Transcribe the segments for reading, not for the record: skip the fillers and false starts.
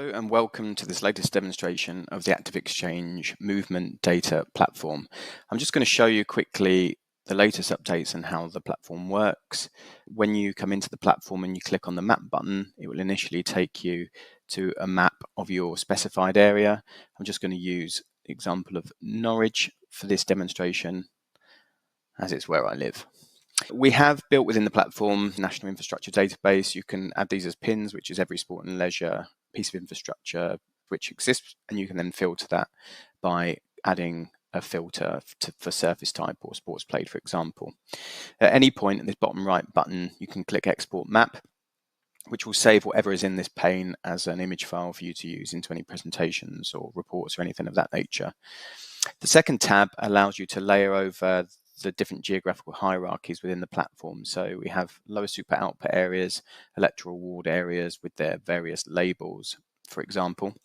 Hello and welcome to this latest demonstration of the ActiveXchange Movement Data platform. I'm just going to show you quickly the latest updates and how the platform works. When you come into the platform and you click on the map button, it will initially take you to a map of your specified area. I'm just going to use the example of Norwich for this demonstration, as it's where I live. We have built within the platform National Infrastructure Database. You can add these as pins, which is every sport and leisure piece of infrastructure which exists, and you can then filter that by adding a filter for surface type or sports played, for example. At any point in this bottom right button, you can click Export Map, which will save whatever is in this pane as an image file for you to use into any presentations or reports or anything of that nature. The second tab allows you to layer over the different geographical hierarchies within the platform. So we have lower super output areas, electoral ward areas with their various labels, for example,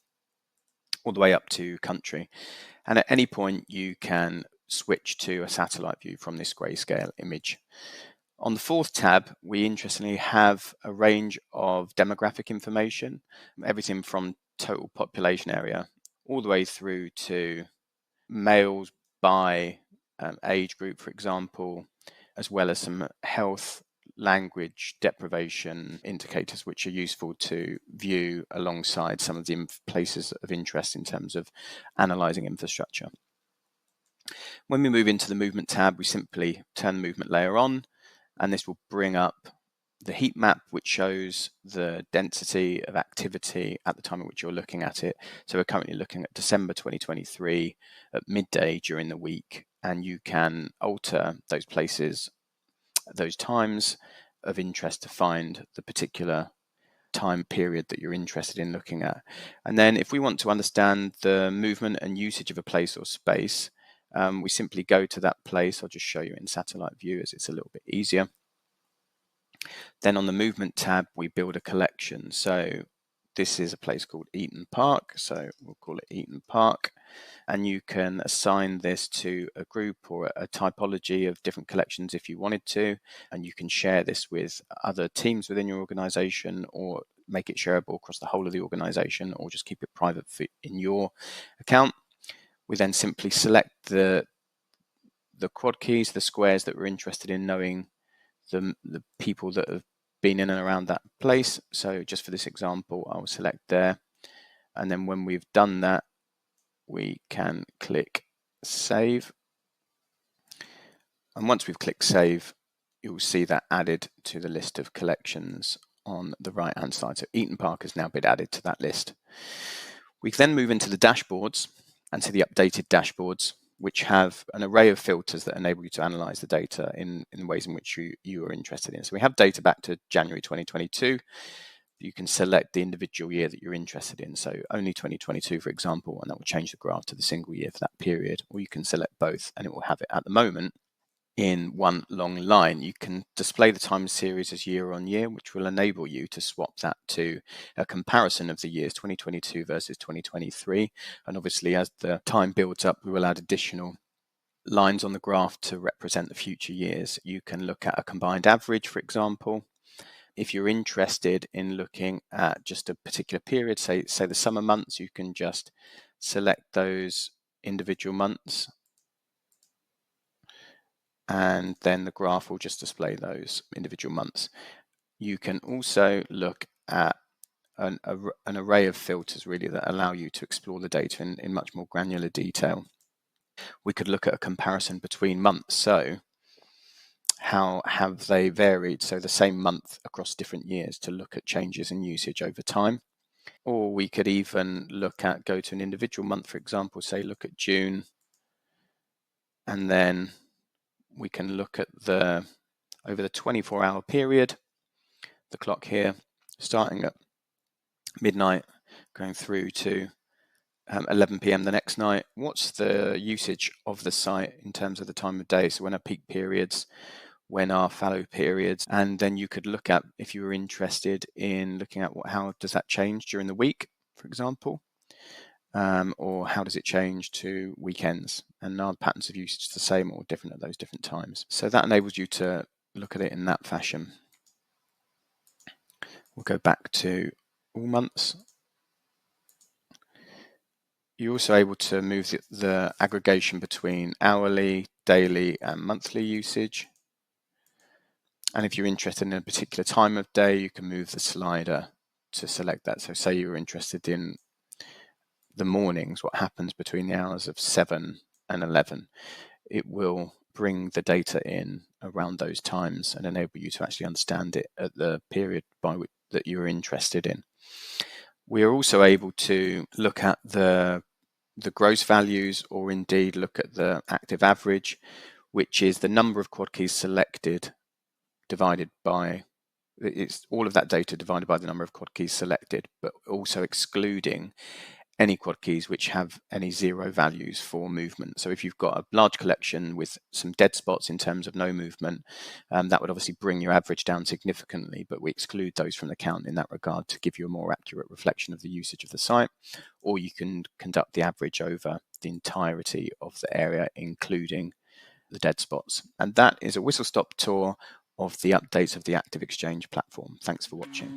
all the way up to country. And at any point you can switch to a satellite view from this grayscale image. On the fourth tab, we interestingly have a range of demographic information, everything from total population area all the way through to males by age group, for example, as well as some health, language, deprivation indicators, which are useful to view alongside some of the places of interest in terms of analysing infrastructure. When we move into the movement tab, we simply turn the movement layer on, and this will bring up the heat map, which shows the density of activity at the time at which you're looking at it. So we're currently looking at December 2023 at midday during the week, and you can alter those places, those times of interest to find the particular time period that you're interested in looking at. And then if we want to understand the movement and usage of a place or space, we simply go to that place. I'll just show you in satellite view as it's a little bit easier. Then on the movement tab, we build a collection. So this is a place called Eaton Park. So we'll call it Eaton Park. And you can assign this to a group or a typology of different collections if you wanted to. And you can share this with other teams within your organization, or make it shareable across the whole of the organization, or just keep it private in your account. We then simply select the quad keys, the squares that we're interested in knowing the people that have been in and around that place. So just for this example, I'll select there. And then when we've done that, we can click save. And once we've clicked save, you'll see that added to the list of collections on the right hand side. So Eaton Park has now been added to that list. We then move into the dashboards and to the updated dashboards, which have an array of filters that enable you to analyze the data in ways in which you are interested in. So we have data back to January 2022. You can select the individual year that you're interested in. So only 2022, for example, and that will change the graph to the single year for that period. Or you can select both and it will have it at the moment in one long line. You can display the time series as year on year, which will enable you to swap that to a comparison of the years 2022 versus 2023. And obviously, as the time builds up, we will add additional lines on the graph to represent the future years. You can look at a combined average, for example. If you're interested in looking at just a particular period, say the summer months, you can just select those individual months, and then the graph will just display those individual months. You can also look at an array of filters really that allow you to explore the data in much more granular detail. We could look at a comparison between months. So how have they varied? So the same month across different years, to look at changes in usage over time. Or we could even go to an individual month, for example, say look at June, and then we can look at over the 24-hour period, the clock here, starting at midnight, going through to 11 p.m. the next night. What's the usage of the site in terms of the time of day? So when are peak periods, when are fallow periods? And then you could look at, if you were interested in looking at how does that change during the week, for example, or how does it change to weekends, and are patterns of usage the same or different at those different times? So that enables you to look at it in that fashion. We'll go back to all months. You're also able to move the aggregation between hourly, daily, and monthly usage. And if you're interested in a particular time of day, you can move the slider to select that. So say you're interested in the mornings, what happens between the hours of 7 and 11, it will bring the data in around those times and enable you to actually understand it at the period by which that you're interested in. We are also able to look at the gross values, or indeed look at the active average, which is the number of quad keys selected divided by, it's all of that data divided by the number of quad keys selected, but also excluding any quad keys which have any zero values for movement. So if you've got a large collection with some dead spots in terms of no movement, that would obviously bring your average down significantly, but we exclude those from the count in that regard to give you a more accurate reflection of the usage of the site. Or you can conduct the average over the entirety of the area, including the dead spots. And that is a whistle-stop tour of the updates of the ActiveXchange platform. Thanks for watching.